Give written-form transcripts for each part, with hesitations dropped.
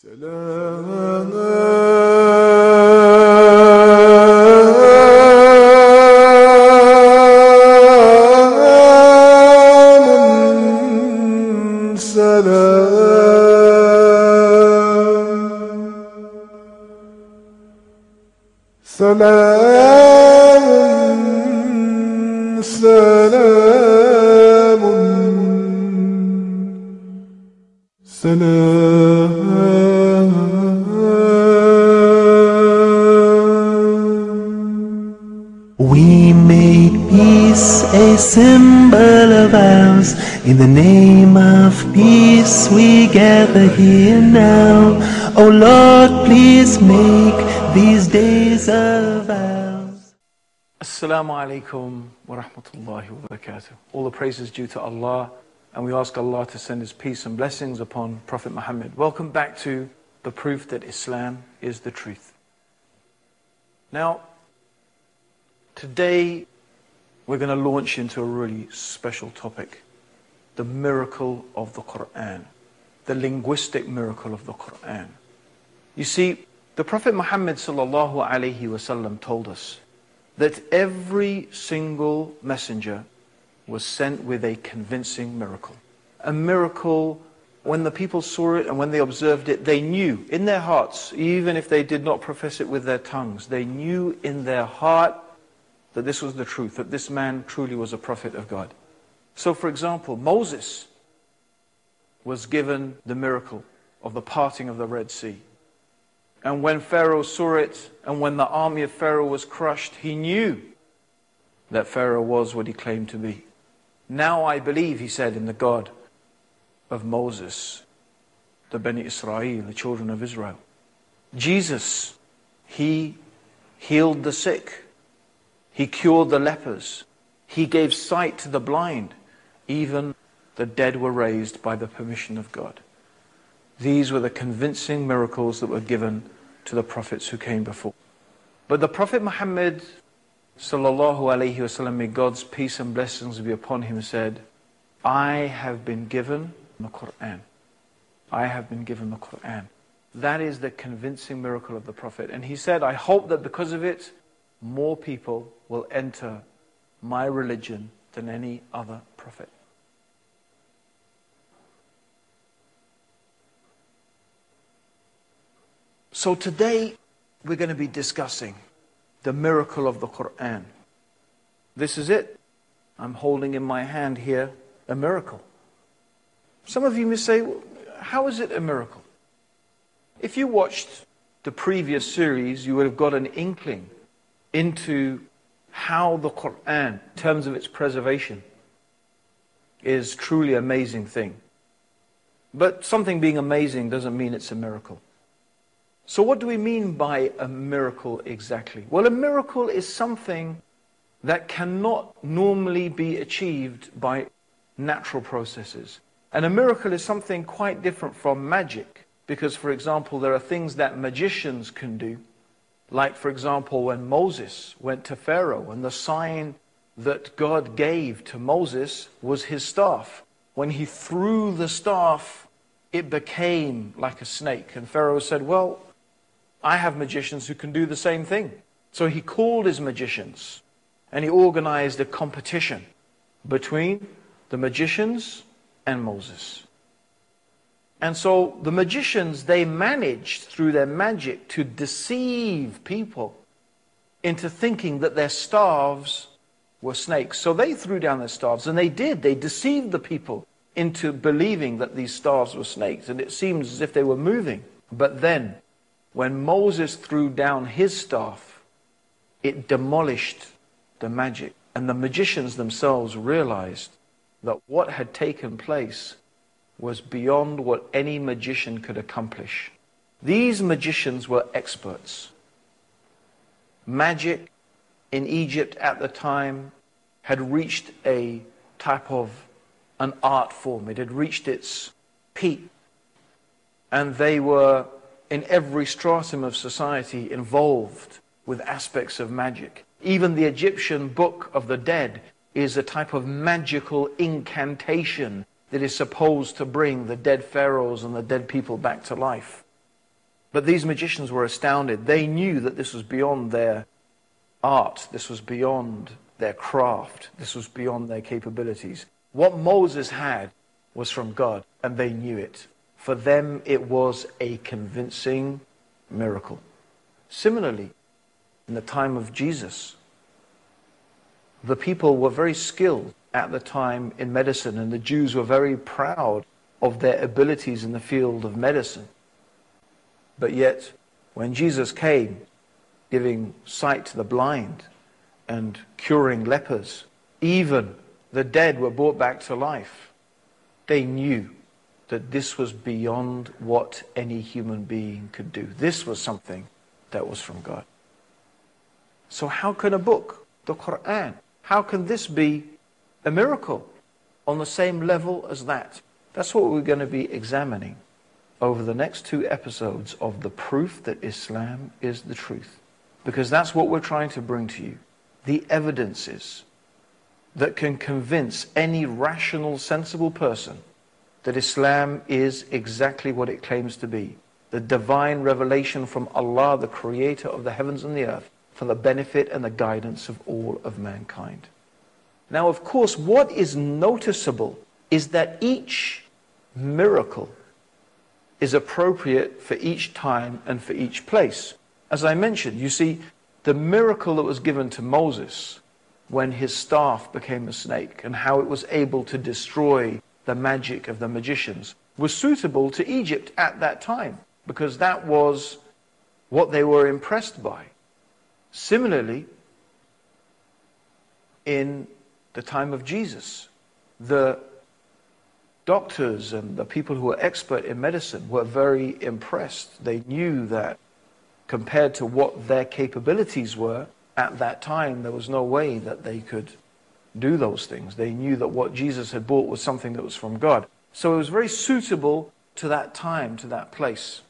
سلام سلام سلام We make peace a symbol of ours. In the name of peace we gather here now. Oh Lord, please make these days of ours. Assalamu alaikum wa rahmatullahi wa barakatuh. All the praises due to Allah, and we ask Allah to send His peace and blessings upon Prophet Muhammad. Welcome back to the proof that Islam is the truth. Now, today we're going to launch into a really special topic, the miracle of the Quran, the linguistic miracle of the Quran. You see, the Prophet Muhammad sallallahu alaihi wasallam told us that every single messenger was sent with a convincing miracle. A miracle, when the people saw it and when they observed it, they knew in their hearts, even if they did not profess it with their tongues, they knew in their heart that this was the truth, that this man truly was a prophet of God. So for example, Moses was given the miracle of the parting of the Red Sea. And when Pharaoh saw it, and when the army of Pharaoh was crushed, he knew that Pharaoh was what he claimed to be. Now I believe, he said, in the God of Moses, the Bani Israel, the children of Israel. Jesus, he healed the sick. He cured the lepers. He gave sight to the blind. Even the dead were raised by the permission of God. These were the convincing miracles that were given to the prophets who came before. But the Prophet Muhammad sallallahu alaihi wasallam, may God's peace and blessings be upon him, said, I have been given the Quran. I have been given the Quran. That is the convincing miracle of the Prophet. And he said, I hope that because of it, more people will enter my religion than any other prophet. So today we're going to be discussing the miracle of the Quran. This is it. I'm holding in my hand here a miracle. Some of you may say, how is it a miracle? If you watched the previous series, you would have got an inkling into how the Quran, in terms of its preservation, is truly an amazing thing. But something being amazing doesn't mean it's a miracle. So what do we mean by a miracle exactly? Well, a miracle is something that cannot normally be achieved by natural processes. And a miracle is something quite different from magic. Because, for example, there are things that magicians can do. Like, for example, when Moses went to Pharaoh, and the sign that God gave to Moses was his staff. When he threw the staff, it became like a snake. And Pharaoh said, well, I have magicians who can do the same thing. So he called his magicians, and he organized a competition between the magicians and Moses. And so the magicians, they managed through their magic to deceive people into thinking that their staves were snakes. So they threw down their staves, and they did. They deceived the people into believing that these staves were snakes, and it seemed as if they were moving. But then, when Moses threw down his staff, it demolished the magic. And the magicians themselves realized that what had taken place was beyond what any magician could accomplish. These magicians were experts. Magic in Egypt at the time had reached a type of an art form. It had reached its peak. And they were in every stratum of society involved with aspects of magic. Even the Egyptian Book of the Dead is a type of magical incantation that is supposed to bring the dead pharaohs and the dead people back to life. But these magicians were astounded. They knew that this was beyond their art. This was beyond their craft. This was beyond their capabilities. What Moses had was from God, and they knew it. For them, it was a convincing miracle. Similarly, in the time of Jesus, the people were very skilled at the time in medicine, and the Jews were very proud of their abilities in the field of medicine. But yet, when Jesus came, giving sight to the blind and curing lepers, even the dead were brought back to life, they knew that this was beyond what any human being could do. This was something that was from God. So how can a book, the Quran, how can this be a miracle on the same level as that? That's what we're going to be examining over the next 2 episodes of the proof that Islam is the truth. Because that's what we're trying to bring to you. The evidences that can convince any rational, sensible person that Islam is exactly what it claims to be. The divine revelation from Allah, the creator of the heavens and the earth, for the benefit and the guidance of all of mankind. Now, of course, what is noticeable is that each miracle is appropriate for each time and for each place. As I mentioned, you see, the miracle that was given to Moses when his staff became a snake and how it was able to destroy the magic of the magicians was suitable to Egypt at that time, because that was what they were impressed by. Similarly, in the time of Jesus, the doctors and the people who were expert in medicine were very impressed. They knew that compared to what their capabilities were at that time, there was no way that they could do those things. They knew that what Jesus had brought was something that was from God. So it was very suitable to that time, to that place.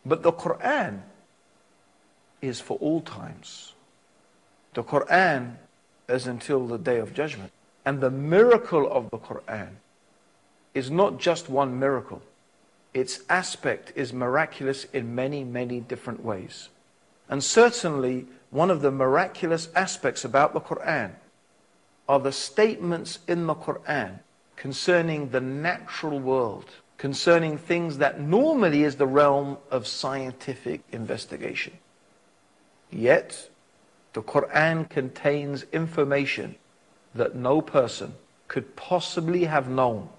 But the Quran is for all times. The Quran is until the Day of Judgment. And the miracle of the Quran is not just one miracle. Its aspect is miraculous in many, many different ways. And certainly, one of the miraculous aspects about the Quran are the statements in the Quran concerning the natural world, concerning things that normally is the realm of scientific investigation. Yet, the Quran contains information that no person could possibly have known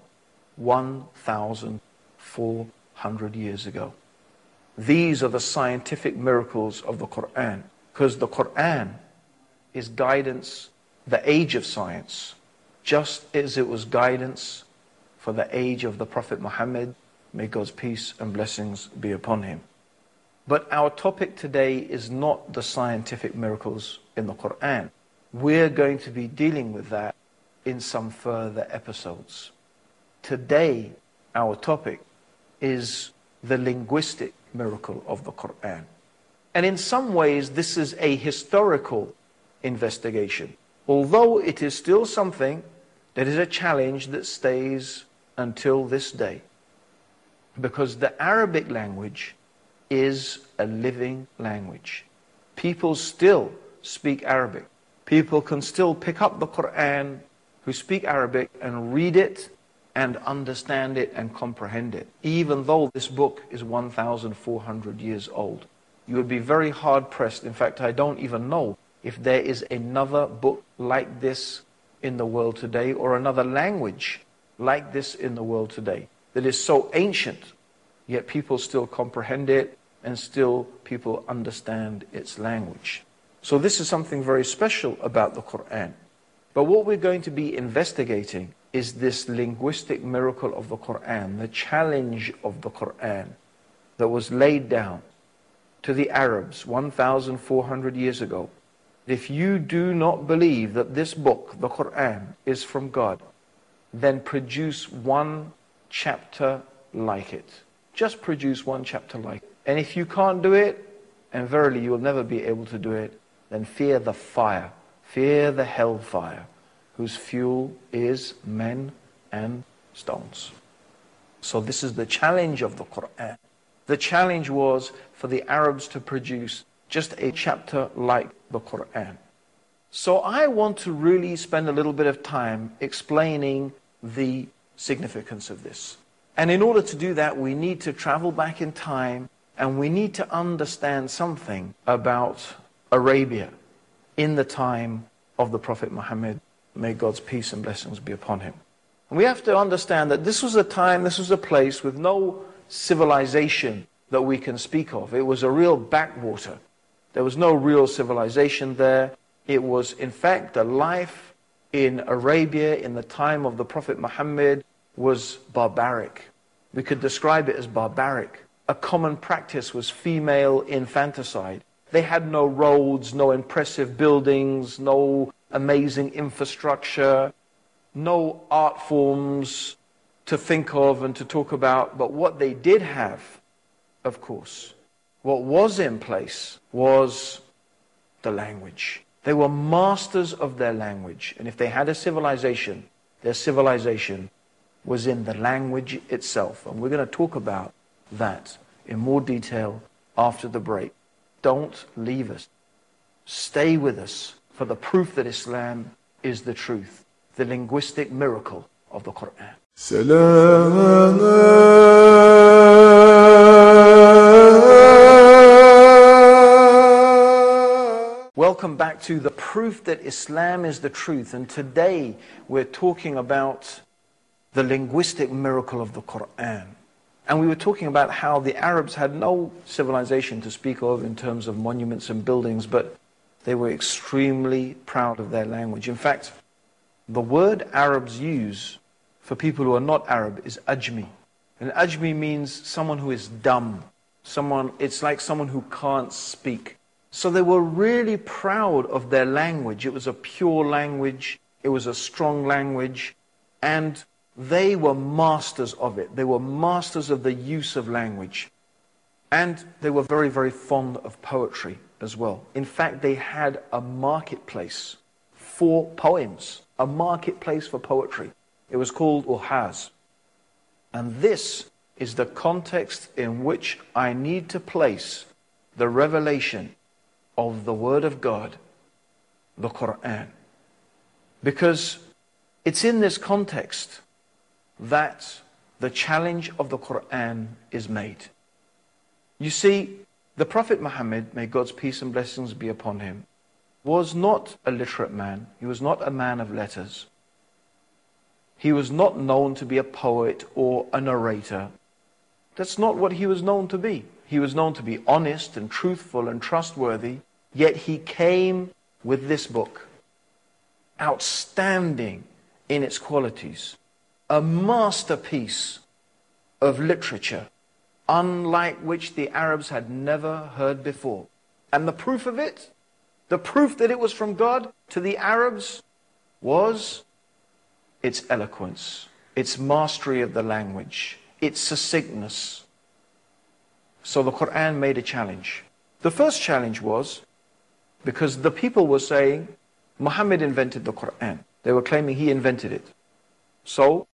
1,400 years ago. These are the scientific miracles of the Quran, because the Quran is guidance, the age of science, just as it was guidance for the age of the Prophet Muhammad, may God's peace and blessings be upon him. But our topic today is not the scientific miracles in the Quran. We're going to be dealing with that in some further episodes. Today, our topic is the linguistic miracle of the Quran. And in some ways, this is a historical investigation, although it is still something that is a challenge that stays until this day. Because the Arabic language is a living language. People still speak Arabic. People can still pick up the Quran who speak Arabic and read it and understand it and comprehend it, even though this book is 1,400 years old. You would be very hard-pressed. In fact, I don't even know if there is another book like this in the world today, or another language like this in the world today, that is so ancient, yet people still comprehend it and still people understand its language. So this is something very special about the Quran. But what we're going to be investigating is this linguistic miracle of the Quran, the challenge of the Quran that was laid down to the Arabs 1,400 years ago. If you do not believe that this book, the Quran, is from God, then produce one chapter like it. Just produce one chapter like it. And if you can't do it, and verily you will never be able to do it, then fear the fire, fear the hellfire, whose fuel is men and stones. So this is the challenge of the Quran. The challenge was for the Arabs to produce just a chapter like the Quran. So I want to really spend a little bit of time explaining the significance of this. And in order to do that, we need to travel back in time and we need to understand something about Arabia in the time of the Prophet Muhammad. May God's peace and blessings be upon him. And we have to understand that this was a time, this was a place with no civilization that we can speak of. It was a real backwater. There was no real civilization there. It was, in fact, the life in Arabia in the time of the Prophet Muhammad was barbaric. We could describe it as barbaric. A common practice was female infanticide. They had no roads, no impressive buildings, no amazing infrastructure, no art forms to think of and to talk about. But what they did have, of course, what was in place was the language. They were masters of their language. And if they had a civilization, their civilization was in the language itself. And we're going to talk about that in more detail after the break. Don't leave us. Stay with us for the proof that Islam is the truth, the linguistic miracle of the Quran. Welcome back to the proof that Islam is the truth. And today we're talking about the linguistic miracle of the Quran. And we were talking about how the Arabs had no civilization to speak of in terms of monuments and buildings, but they were extremely proud of their language. In fact, the word Arabs use for people who are not Arab is ajmi. And ajmi means someone who is dumb. It's like someone who can't speak. So they were really proud of their language. It was a pure language. It was a strong language. And they were masters of it. They were masters of the use of language. And they were very, very fond of poetry as well. In fact, they had a marketplace for poems, a marketplace for poetry. It was called Uhaz. And this is the context in which I need to place the revelation of the Word of God, the Quran. Because it's in this context that the challenge of the Quran is made. You see, the Prophet Muhammad, may God's peace and blessings be upon him, was not a literate man. He was not a man of letters. He was not known to be a poet or a narrator. That's not what he was known to be. He was known to be honest and truthful and trustworthy, yet he came with this book, outstanding in its qualities, a masterpiece of literature, unlike which the Arabs had never heard before. And the proof of it, the proof that it was from God to the Arabs, was its eloquence, its mastery of the language, its succinctness. So the Quran made a challenge. The first challenge was because the people were saying, Muhammad invented the Quran. They were claiming he invented it. So